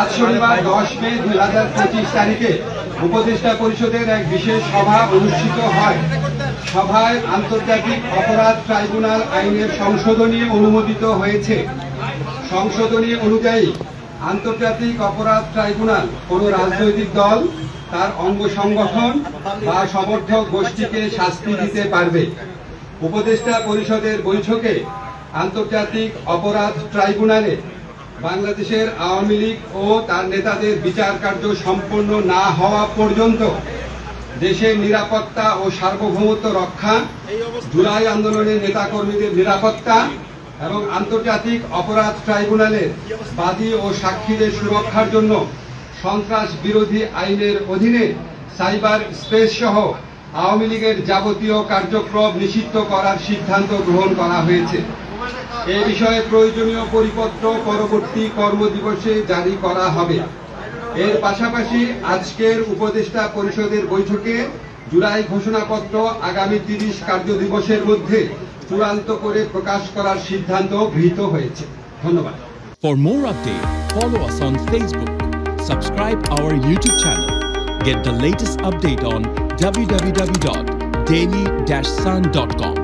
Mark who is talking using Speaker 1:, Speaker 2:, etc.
Speaker 1: আজ শনিবার 10 মে 2025 তারিখে উপদেষ্টা পরিষদের এক বিশেষ সভা অনুষ্ঠিত হয়। সভায় আন্তর্জাতিক অপরাধ ট্রাইব্যুনাল আইনের সংশোধনী অনুমোদিত হয়েছে। সংশোধনী অনুযায়ী আন্তর্জাতিক অপরাধ ট্রাইব্যুনাল কোন রাজনৈতিক দল, তার অঙ্গ সংগঠন বা সমর্থক গোষ্ঠীকে শাস্তি দিতে পারবে। উপদেষ্টা পরিষদের বৈঠকে আন্তর্জাতিক অপরাধ ট্রাইব্যুনালে বাংলাদেশের আওয়ামী লীগ ও তার নেতাদের বিচার কার্য সম্পন্ন না হওয়া পর্যন্ত দেশের নিরাপত্তা ও সার্বভৌমত্ব রক্ষা, জুলাই আন্দোলনের নেতাকর্মীদের নিরাপত্তা এবং আন্তর্জাতিক অপরাধ ট্রাইব্যুনালের বাদী ও সাক্ষীদের সুরক্ষার জন্য সন্ত্রাস বিরোধী আইনের অধীনে সাইবার স্পেস সহ আওয়ামী লীগের যাবতীয় কার্যক্রম নিষিদ্ধ করার সিদ্ধান্ত গ্রহণ করা হয়েছে। এ বিষয়ে প্রয়োজনীয় পরিপত্র পরবর্তী কর্মদিবসে জারি করা হবে। এর পাশাপাশি আজকের উপদেষ্টা পরিষদের বৈঠকে জুলাই ঘোষণাপত্র আগামী 30 কার্যদিবসের মধ্যে চূড়ান্ত করে প্রকাশ করার সিদ্ধান্ত গৃহীত হয়েছে। ধন্যবাদ।
Speaker 2: For more updates, follow us on Facebook, subscribe our YouTube channel, get the latest update on www.daily-sun.com.